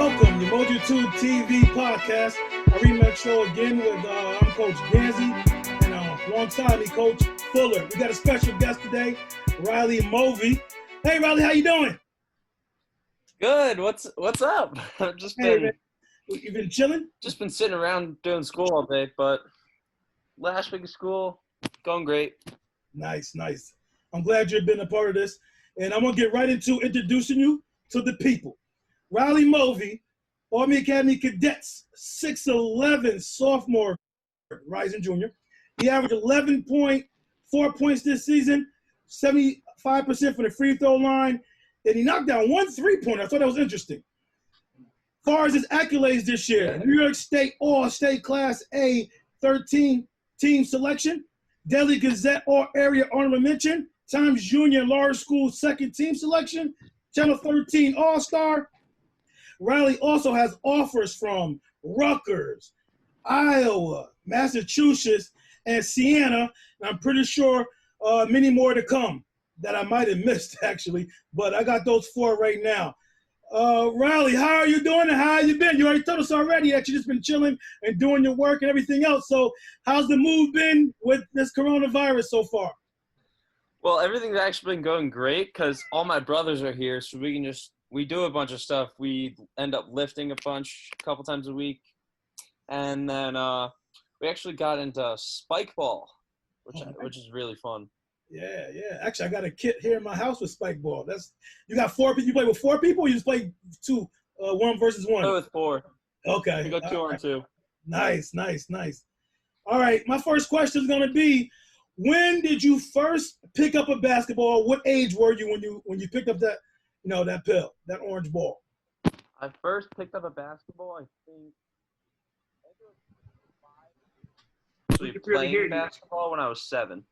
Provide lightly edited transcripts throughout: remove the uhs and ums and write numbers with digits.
Welcome, Umoja TWO TV Podcast. I remix show again with I'm Coach Gansey, and alongside me, Coach Fuller. We got a special guest today, Riley Mulvey. Hey, Riley, how you doing? Good. What's up? I've You've been chilling? Just been sitting around doing school all day, but last week of school, going great. Nice. I'm glad you've been a part of this, and I'm gonna get right into introducing you to the people. Riley Mulvey, Army Academy Cadets, 6'11", sophomore, rising junior. He averaged 11.4 points this season, 75% from the free throw line, and he knocked down one three-pointer. I thought that was interesting. As far as his accolades this year, New York State All-State Class A 13 team selection, Delhi Gazette All-Area Honorable Mention, Times Junior Large School second team selection, Channel 13 All-Star. Riley also has offers from Rutgers, Iowa, Massachusetts, and Siena. And I'm pretty sure many more to come that I might have missed, actually. But I got those four right now. Riley, how are you doing and how have you been? You already told us already that you've just been chilling and doing your work and everything else. So how's the move been with this coronavirus so far? Well, everything's actually been going great because all my brothers are here, so we do a bunch of stuff. We end up lifting a couple times a week. And then we actually got into spike ball, which is really fun. Yeah. Actually, I got a kit here in my house with spike ball. You got 4 people. You play with 4 people, or you just play 2, 1 versus 1? Play with 4. Okay. We go 2 on 2. Nice. All right, my first question is going to be, when did you first pick up a basketball? What age were you when you picked up that that orange ball? I first picked up a basketball, I think actually playing basketball when I was 7.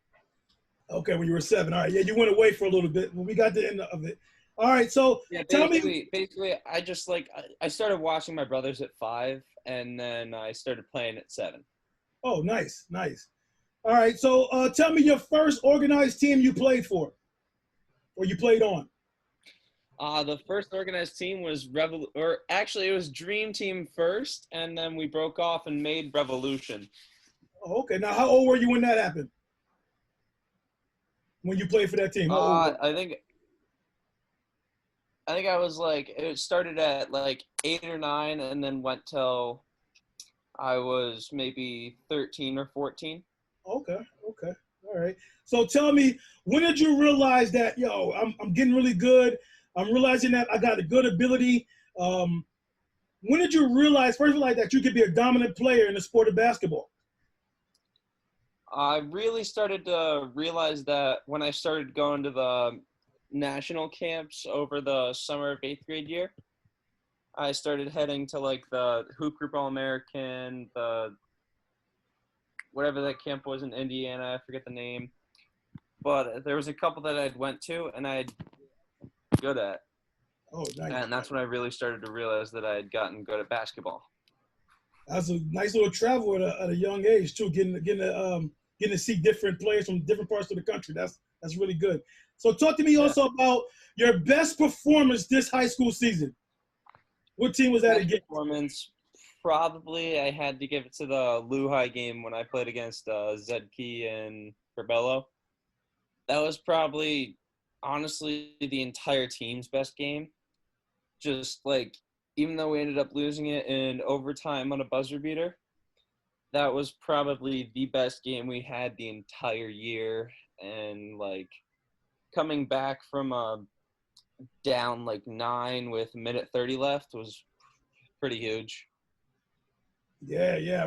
Okay, when you were 7. All right, yeah, you went away for a little bit, but we got the end of it. All right, so tell me. Basically, I started watching my brothers at 5, and then I started playing at 7. Oh, nice. All right, so tell me your first organized team you played for, or you played on. The first organized team was it was Dream Team first, and then we broke off and made Revolution. Oh, okay. Now, how old were you when that happened? When you played for that team? I think I was it started at 8 or 9, and then went till I was maybe 13 or 14. Okay. All right. So tell me, when did you realize that, I'm getting really good? I'm realizing that I got a good ability. When did you realize, first of all, that you could be a dominant player in the sport of basketball? I really started to realize that when I started going to the national camps over the summer of 8th grade year. I started heading to the Hoop Group All-American, whatever that camp was in Indiana, I forget the name. But there was a couple that I'd went to and I'd good at. Oh, nice. And that's when I really started to realize that I had gotten good at basketball. That's a nice little travel at a young age too, getting to see different players from different parts of the country. That's really good. So talk to me also about your best performance this high school season. What team was that against? Performance, probably I had to give it to the Lehigh game when I played against Zedke and Corbello. That was probably, honestly, the entire team's best game. Just even though we ended up losing it in overtime on a buzzer beater, that was probably the best game we had the entire year. And coming back from a down 9 with a minute 30 left was pretty huge. Yeah,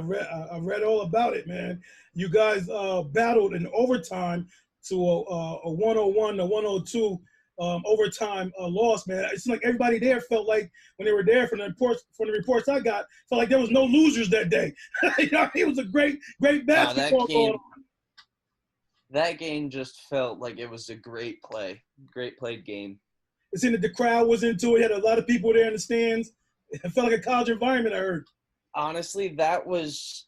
I read all about it, man. You guys battled in overtime to a 101 to 102 overtime loss, man. It's like everybody there felt like when they were there from the reports I got, felt like there was no losers that day. It was a great basketball going on. That game just felt like it was a great played game. It seemed that the crowd was into it. You had a lot of people there in the stands. It felt like a college environment, I heard. Honestly, that was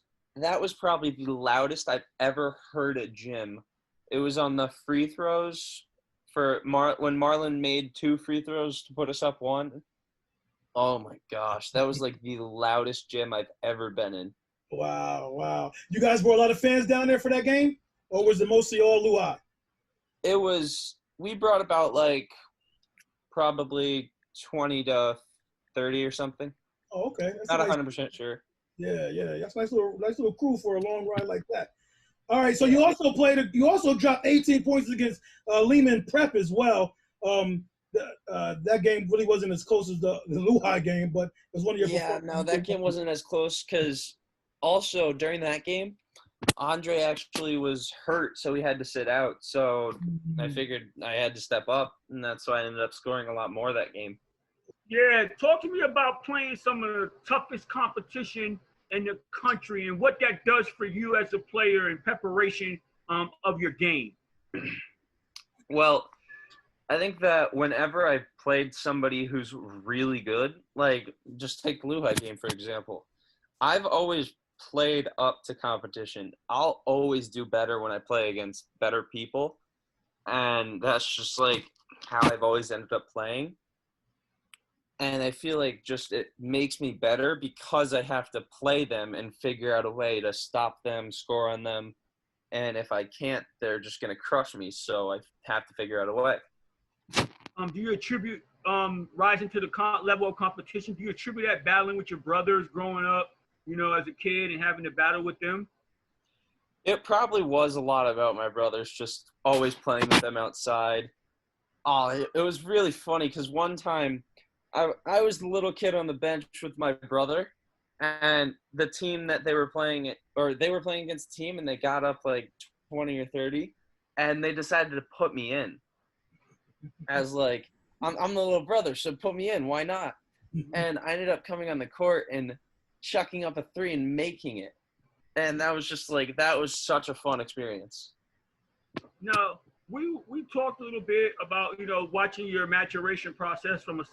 probably the loudest I've ever heard a gym. It was on the free throws when Marlon made 2 free throws to put us up 1. Oh my gosh, that was like the loudest gym I've ever been in. Wow. You guys brought a lot of fans down there for that game? Or was it mostly all Lehigh? We brought about like probably 20 to 30 or something. Oh, okay. That's Not a nice, 100% sure. yeah. That's a nice little crew for a long ride like that. All right, so you also dropped 18 points against Lehman Prep as well. That game really wasn't as close as the Lehigh game, but it was one of your Yeah, no, that game wasn't as close because also during that game, Andre actually was hurt, so he had to sit out. So I figured I had to step up, and that's why I ended up scoring a lot more that game. Yeah, talk to me about playing some of the toughest competition in the country and what that does for you as a player in preparation of your game. Well, I think that whenever I played somebody who's really good, like just take the Lehigh game, for example, I've always played up to competition. I'll always do better when I play against better people. And that's just like how I've always ended up playing. And I feel like just it makes me better because I have to play them and figure out a way to stop them, score on them. And if I can't, they're just going to crush me. So I have to figure out a way. Do you attribute rising to the level of competition? Do you attribute that battling with your brothers growing up, as a kid and having to battle with them? It probably was a lot about my brothers, just always playing with them outside. Oh, it was really funny because one time I was the little kid on the bench with my brother, and the team that they were playing against a team, and they got up like 20 or 30, and they decided to put me in. As like, I'm the little brother, so put me in. Why not? And I ended up coming on the court and chucking up a three and making it. And that was just like, that was such a fun experience. Now, we talked a little bit about, watching your maturation process from as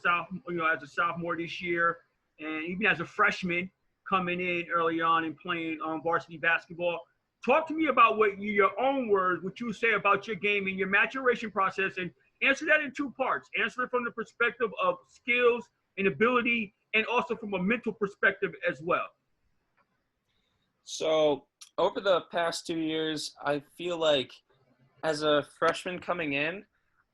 a sophomore this year, and even as a freshman coming in early on and playing varsity basketball. Talk to me about your own words, what you say about your game and your maturation process, and answer that in two parts. Answer it from the perspective of skills and ability, and also from a mental perspective as well. So over the past 2 years, I feel like as a freshman coming in,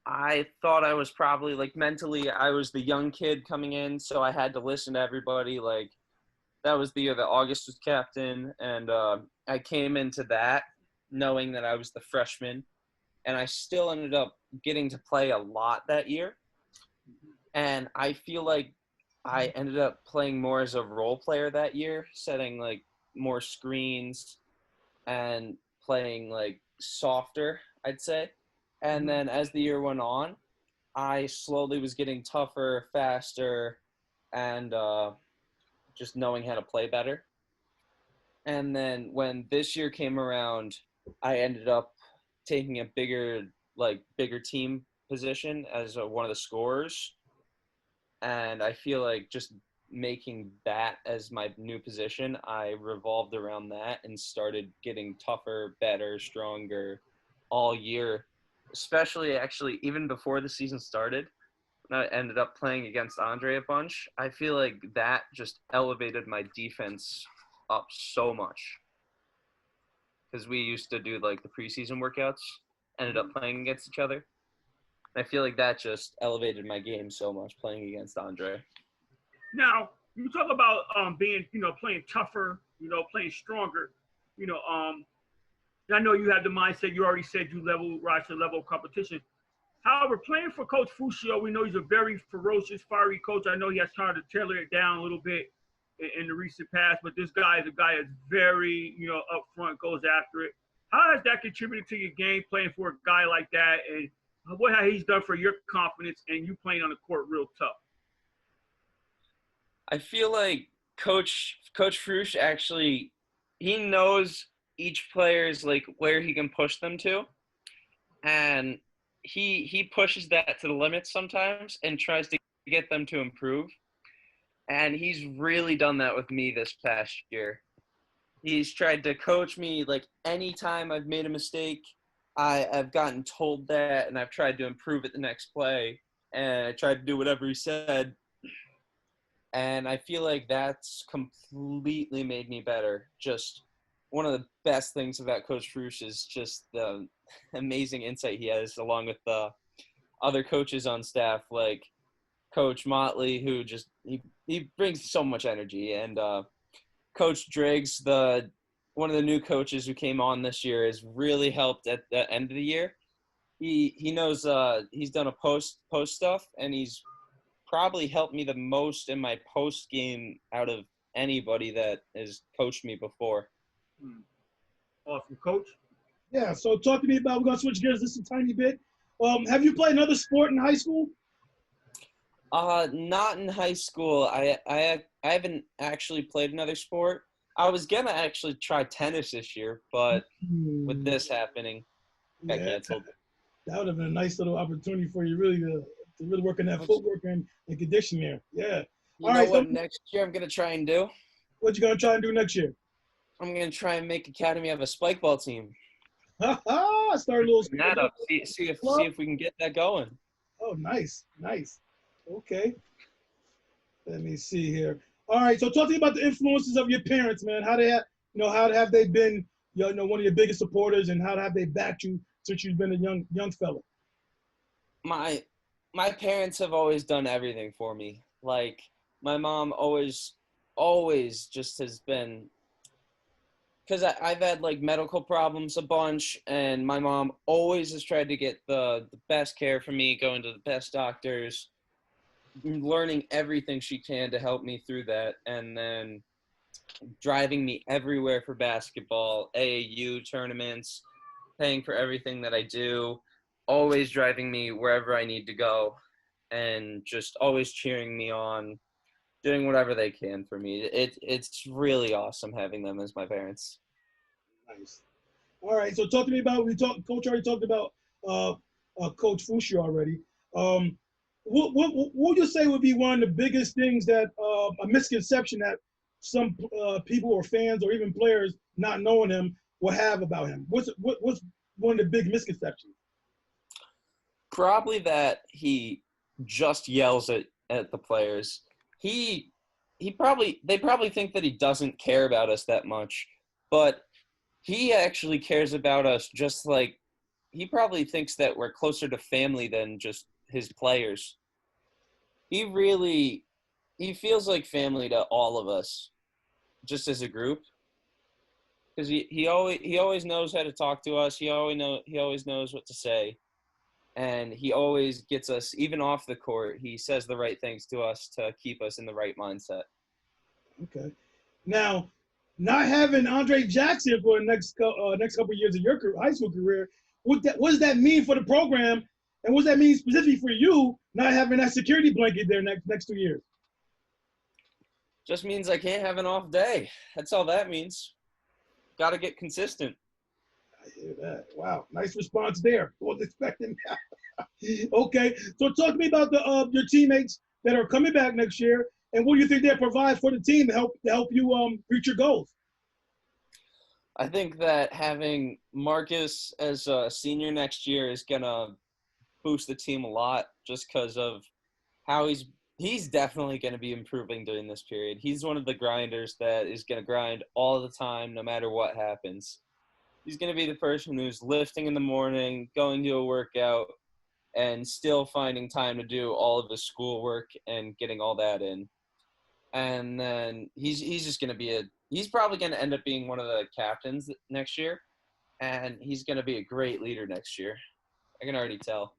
I thought I was probably like mentally, I was the young kid coming in, so I had to listen to everybody. Like that was the year that August was captain, and I came into that knowing that I was the freshman, and I still ended up getting to play a lot that year. And I feel like I ended up playing more as a role player that year, setting like more screens and playing like softer, I'd say. And then as the year went on, I slowly was getting tougher, faster, and just knowing how to play better. And then when this year came around, I ended up taking a bigger team position as one of the scorers. And I feel like just making that as my new position, I revolved around that and started getting tougher, better, stronger all year, especially actually even before the season started. When I ended up playing against Andre a bunch, I feel like that just elevated my defense up so much. Because we used to do like the preseason workouts, ended up playing against each other. I feel like that just elevated my game so much playing against Andre. Now, you talk about being, playing tougher, playing stronger. I know you have the mindset. You already said you rise to the level of competition. However, playing for Coach Fuschia, we know he's a very ferocious, fiery coach. I know he has tried to tailor it down a little bit in the recent past, but this guy is a guy that's very, upfront, goes after it. How has that contributed to your game, playing for a guy like that, and what he's done for your confidence and you playing on the court real tough? I feel like Coach Frusch actually, he knows each player's like where he can push them to, and he pushes that to the limits sometimes and tries to get them to improve. And he's really done that with me this past year. He's tried to coach me like anytime I've made a mistake, I've gotten told that, and I've tried to improve it the next play, and I tried to do whatever he said. And I feel like that's completely made me better. Just one of the best things about Coach Frusch is just the amazing insight he has, along with the other coaches on staff, like Coach Motley, who just he brings so much energy, and Coach Driggs, one of the new coaches who came on this year, has really helped at the end of the year. He knows he's done a post stuff, and he's probably helped me the most in my post game out of anybody that has coached me before. Awesome, Coach. Yeah, so talk to me about, we're going to switch gears just a tiny bit. Have you played another sport in high school? Not in high school. I haven't actually played another sport. I was going to actually try tennis this year, but with this happening, got canceled. That would have been a nice little opportunity for you really to really work on that footwork and condition there. Yeah. You know what next year I'm going to try and do? What you going to try and do next year? I'm going to try and make Academy have a spike ball team. Start a little that up. See if we can get that going. Oh, nice. Okay. Let me see here. All right. So talk to me about the influences of your parents, man. How have they been, one of your biggest supporters, and how have they backed you since you've been a young fella? My parents have always done everything for me. Like, my mom always just has been, because I've had like medical problems a bunch, and my mom always has tried to get the best care for me, going to the best doctors, learning everything she can to help me through that, and then driving me everywhere for basketball, AAU tournaments, paying for everything that I do, always driving me wherever I need to go, and just always cheering me on, doing whatever they can for me. It's really awesome having them as my parents. Nice. All right, so talk to me about, Coach already talked about Coach Fuschia already. What would you say would be one of the biggest things that a misconception that some people or fans or even players not knowing him will have about him? What's one of the big misconceptions? Probably that he just yells at the players. They probably think that he doesn't care about us that much, but he actually cares about us. Just like, he probably thinks that we're closer to family than just his players. He feels like family to all of us, just as a group. Because he always knows how to talk to us. He always knows what to say. And he always gets us, even off the court, he says the right things to us to keep us in the right mindset. Okay. Now, not having Andre Jackson for the next couple of years of your high school career, what does that mean for the program? And what does that mean specifically for you, not having that security blanket there next 2 years? Just means I can't have an off day. That's all that means. Got to get consistent. I hear that. Wow, nice response there. Wasn't expecting that. Okay, so talk to me about your teammates that are coming back next year, and what do you think they'll provide for the team to help you reach your goals? I think that having Marcus as a senior next year is gonna boost the team a lot, just because of how he's definitely going to be improving during this period. He's one of the grinders that is going to grind all the time, no matter what happens. He's going to be the person who's lifting in the morning, going to a workout, and still finding time to do all of the schoolwork and getting all that in. And then he's just going to be he's probably going to end up being one of the captains next year, and he's going to be a great leader next year. I can already tell.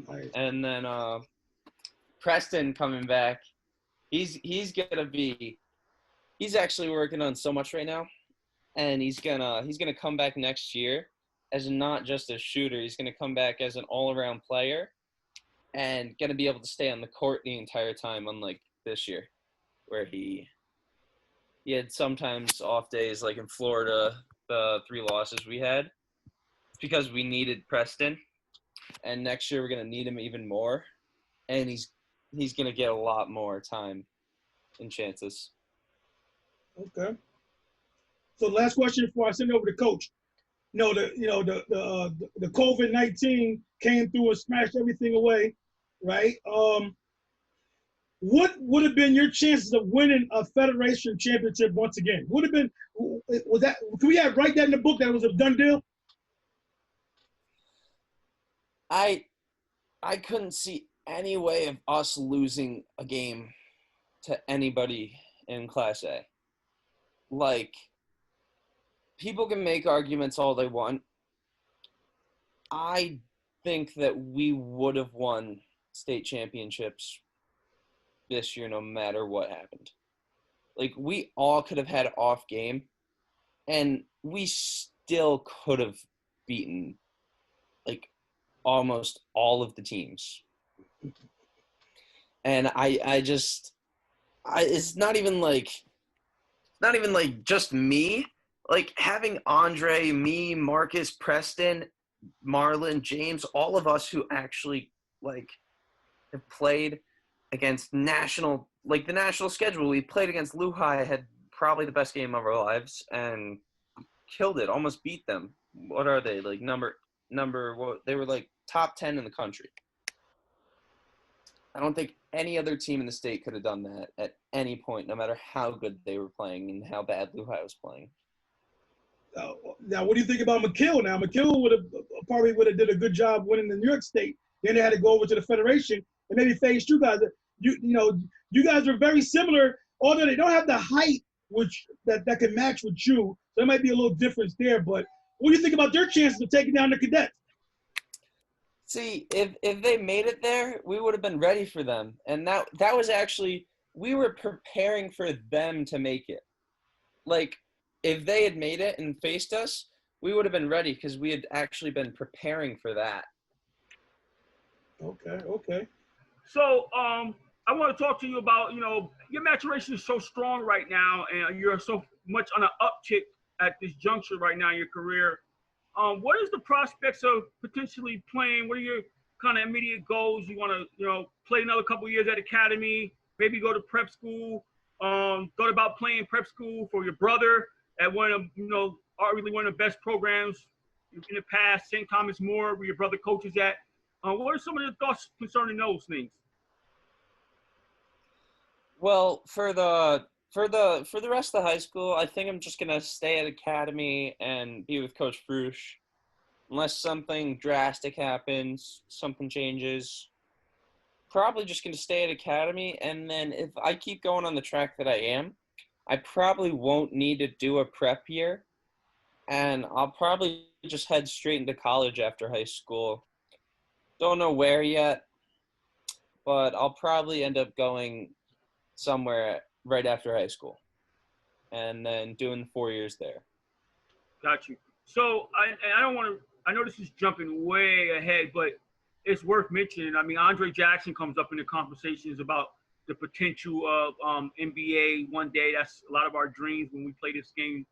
Nice. And then Preston coming back, he's actually working on so much right now, and he's gonna come back next year as not just a shooter. He's gonna come back as an all-around player, and gonna be able to stay on the court the entire time, unlike this year, where he had sometimes off days, like in Florida, the 3 losses we had. It's because we needed Preston, and next year we're gonna need him even more, and he's going to get a lot more time and chances. Okay. So last question before I send it over to Coach. The COVID-19 came through and smashed everything away, right? what would have been your chances of winning a Federation championship once again? Would have been, was that, can we write that in the book that it was a done deal? I couldn't see any way of us losing a game to anybody in Class A. Like, people can make arguments all they want. I think that we would have won state championships this year no matter what happened. Like, we all could have had an off game, and we still could have beaten, like, almost all of the teams. And it's not even like just me. Like, having Andre, me, Marcus, Preston, Marlon, James, all of us who actually, like, have played against the national schedule. We played against Lehigh, had probably the best game of our lives, and killed it, almost beat them. What are they, like, number what? They were, like, top 10 in the country. I don't think any other team in the state could have done that at any point, no matter how good they were playing and how bad Lehigh was playing. Now, what do you think about McGill? Now, McGill probably would have did a good job winning the New York State. Then they had to go over to the Federation and maybe face you guys. You guys are very similar, although they don't have the height which that can match with you. So there might be a little difference there. But what do you think about their chances of taking down the Cadets? See, if they made it there, we would have been ready for them. And that was actually, we were preparing for them to make it. Like, if they had made it and faced us, we would have been ready because we had actually been preparing for that. Okay. So I want to talk to you about, your maturation is so strong right now, and you're so much on an uptick at this juncture right now in your career. What is the prospects of potentially playing? What are your kind of immediate goals? You want to, play another couple of years at academy, maybe go to prep school. Thought about playing prep school for your brother at one of, arguably one of the best programs in the past, St. Thomas More, where your brother coaches at. What are some of the thoughts concerning those things? Well, for the rest of the high school, I think I'm just gonna stay at academy and be with Coach Frusch, unless something drastic happens, something changes. Probably just gonna stay at academy, and then if I keep going on the track that I am, I probably won't need to do a prep year, and I'll probably just head straight into college after high school. Don't know where yet, but I'll probably end up going somewhere right after high school and then doing 4 years there. Got you. So I know this is jumping way ahead, but it's worth mentioning. I mean, Andre Jackson comes up in the conversations about the potential of NBA one day. That's a lot of our dreams when we play this game.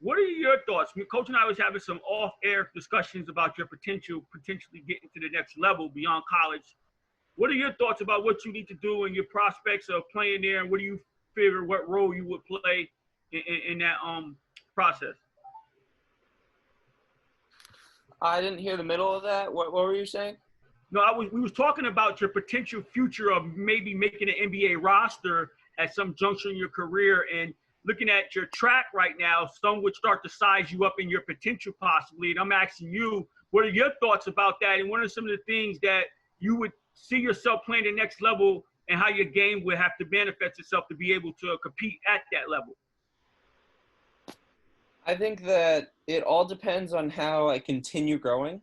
What are your thoughts? I mean, Coach and I was having some off-air discussions about your potentially getting to the next level beyond college. What are your thoughts about what you need to do and your prospects of playing there, and what do you figure what role you would play in that process? I didn't hear the middle of that. What were you saying? No, we was talking about your potential future of maybe making an NBA roster at some juncture in your career, and looking at your track right now, some would start to size you up in your potential possibly. And I'm asking you, what are your thoughts about that? And what are some of the things that you would see yourself playing the next level, and how your game would have to manifest itself to be able to compete at that level? I think that it all depends on how I continue growing.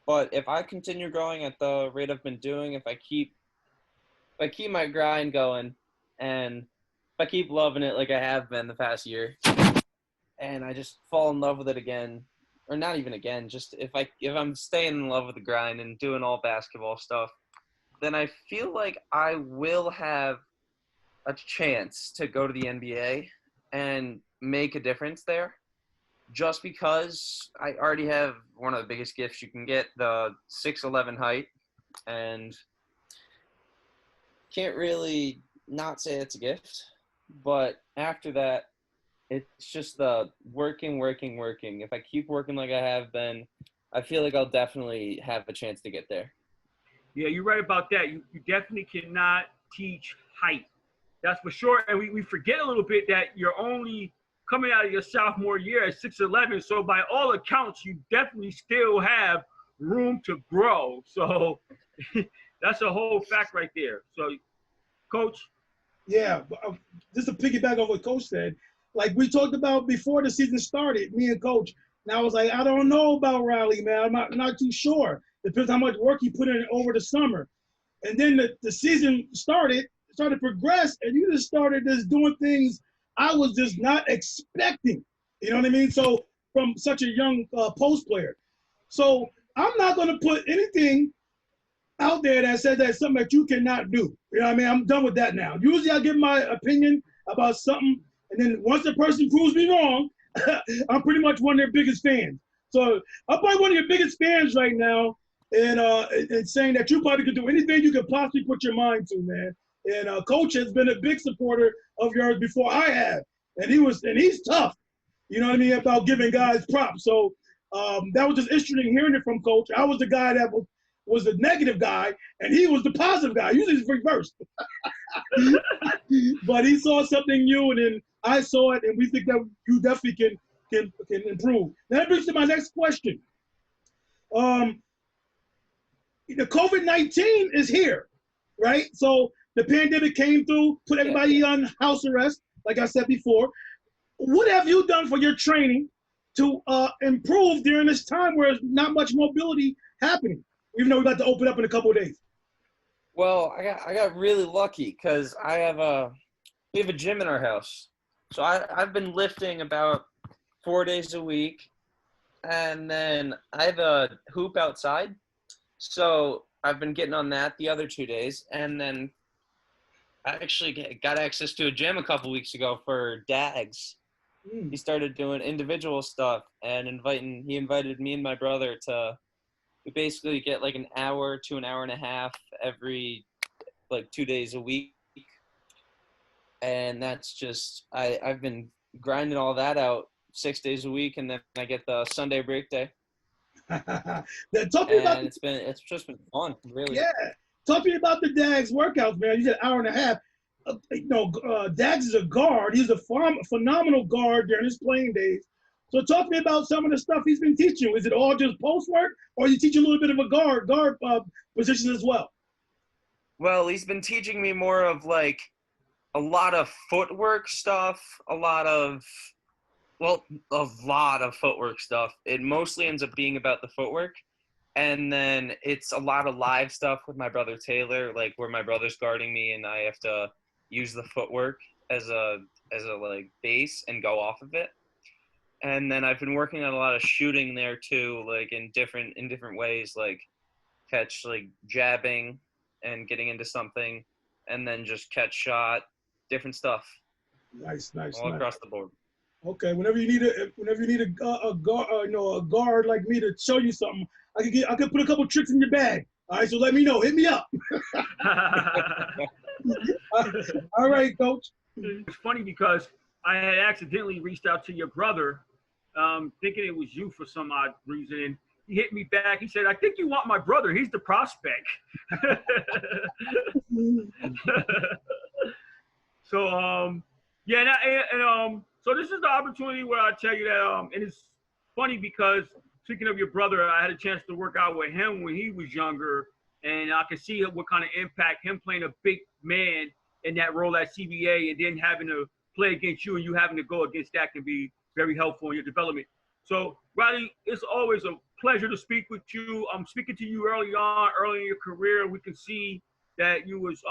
But if I continue growing at the rate I've been doing, if I keep my grind going, and if I keep loving it like I have been the past year, and I just fall in love with it again, or not even again, just if I'm staying in love with the grind and doing all basketball stuff, then I feel like I will have a chance to go to the NBA and make a difference there, just because I already have one of the biggest gifts you can get, the 6'11" height, and can't really not say it's a gift. But after that, it's just the working. If I keep working like I have been, I feel like I'll definitely have a chance to get there. Yeah, you're right about that. You definitely cannot teach height. That's for sure. And we forget a little bit that you're only coming out of your sophomore year at 6'11". So by all accounts, you definitely still have room to grow. So that's a whole fact right there. So, Coach? Yeah, just to piggyback on what Coach said, like we talked about before the season started, me and Coach, and I was like, I don't know about Riley, man. I'm not too sure. Depends how much work he put in over the summer. And then the season started to progress, and you just started just doing things I was just not expecting. You know what I mean? So from such a young post player. So I'm not going to put anything out there that says that's something that you cannot do. You know what I mean? I'm done with that now. Usually I give my opinion about something, and then once the person proves me wrong, I'm pretty much one of their biggest fans. So I'm probably one of your biggest fans right now, and saying that you probably could do anything you could possibly put your mind to, man. And Coach has been a big supporter of yours before I have, and he's tough. You know what I mean, about giving guys props. So that was just interesting hearing it from Coach. I was the guy that was the negative guy, and he was the positive guy. Usually it's reversed. But he saw something new, and then I saw it, and we think that you definitely can improve. Now that brings to my next question. The COVID-19 is here, right? So the pandemic came through, put everybody on house arrest, like I said before. What have you done for your training to improve during this time where there's not much mobility happening, even though we're about to open up in a couple of days? Well, I got really lucky because we have a gym in our house. So I've been lifting about 4 days a week, and then I have a hoop outside. So I've been getting on that the other 2 days, and then I actually got access to a gym a couple weeks ago for dags. He started doing individual stuff and he invited me and my brother to basically get like an hour to an hour and a half every like 2 days a week. And that's just, I've been grinding all that out 6 days a week, and then I get the Sunday break day. It's just been fun, really. Yeah. Talk to me about the Dags workouts, man. You said hour and a half. Dags is a guard. He's a phenomenal guard during his playing days. So talk to me about some of the stuff he's been teaching you. Is it all just post work, or you teach a little bit of a guard position as well? Well, he's been teaching me more of like a lot of footwork stuff, a lot of footwork stuff. It mostly ends up being about the footwork. And then it's a lot of live stuff with my brother Taylor, like where my brother's guarding me and I have to use the footwork as a like base and go off of it. And then I've been working on a lot of shooting there too, like in different ways, like catch, like jabbing and getting into something, and then just catch shot, different stuff. Nice. All across the board. Okay, whenever you need a guard like me to show you something, I could put a couple tricks in your bag. All right, so let me know. Hit me up. All right, Coach. It's funny because I had accidentally reached out to your brother, thinking it was you for some odd reason. He hit me back. He said, "I think you want my brother. He's the prospect." So so this is the opportunity where I tell you that, and it's funny because speaking of your brother, I had a chance to work out with him when he was younger, and I could see what kind of impact him playing a big man in that role at CBA, and then having to play against you and you having to go against that can be very helpful in your development. So, Riley, it's always a pleasure to speak with you. I'm speaking to you early in your career. We can see that you was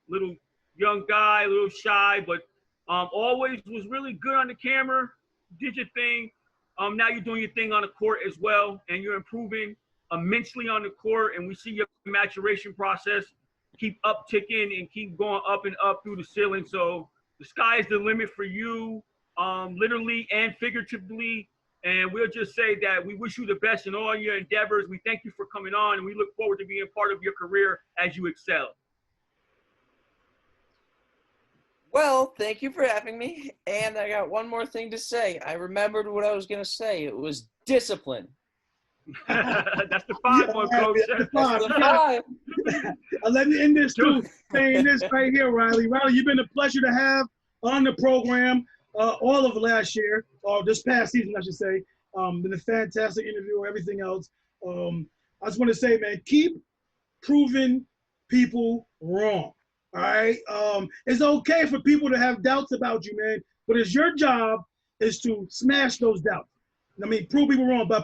little young guy, a little shy, but always was really good on the camera, did your thing. Now you're doing your thing on the court as well, and you're improving immensely on the court, and we see your maturation process keep upticking and keep going up and up through the ceiling. So the sky is the limit for you, literally and figuratively. And we'll just say that we wish you the best in all your endeavors. We thank you for coming on, and we look forward to being part of your career as you excel. Well, thank you for having me. And I got one more thing to say. I remembered what I was going to say. It was discipline. That's the 5 one, Coach. That's the 5. Let me end this too, saying this right here, Riley. Riley, you've been a pleasure to have on the program all of last year, or this past season, I should say. Been a fantastic interview, everything else. I just want to say, man, keep proving people wrong. All right. It's okay for people to have doubts about you, man, but it's your job is to smash those doubts. I mean, prove people wrong by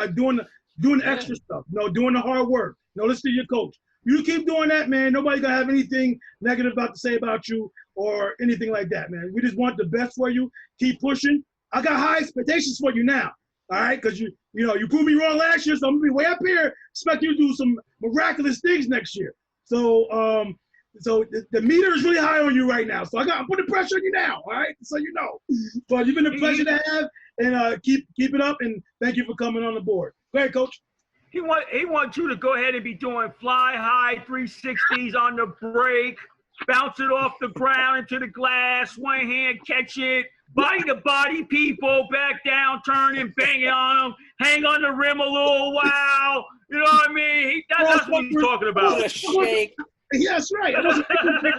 doing the extra stuff. Doing the hard work. Listen to your coach. You keep doing that, man. Nobody's gonna have anything negative to say about you or anything like that, man. We just want the best for you. Keep pushing. I got high expectations for you now. All right, because you proved me wrong last year, so I'm gonna be way up here. Expect you to do some miraculous things next year. So, the meter is really high on you right now. So I'm putting pressure on you now. All right, so you know. But you've been a pleasure to have, and keep it up. And thank you for coming on the board. Go ahead, Coach. He wants you to go ahead and be doing fly high 360s on the break, bounce it off the ground into the glass, one hand catch it, body to body people, back down, turn and bang it on them, hang on the rim a little while. You know what I mean? That's what he's talking about. Shake. Yeah, that's right.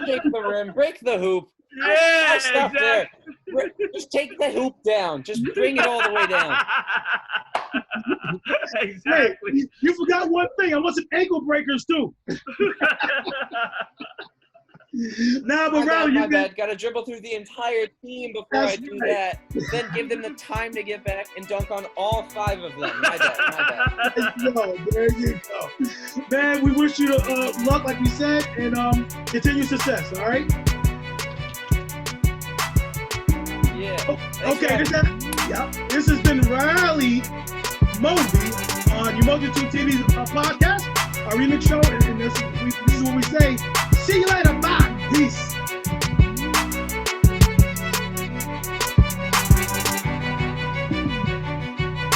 Shake the rim, break the hoop. Yeah, exactly. Just take the hoop down. Just bring it all the way down. Exactly. Hey, you forgot one thing. I want some ankle breakers too. But Riley, my bad. Got to dribble through the entire team before I do that. Then give them the time to get back and dunk on all 5 of them. My bad. There you go. Man, we wish you luck, like we said, and continued success. All right. Yeah. Okay. This has been Riley Mulvey on Umoja TWO TV Podcast, our remix show, and this is what we say. See you later.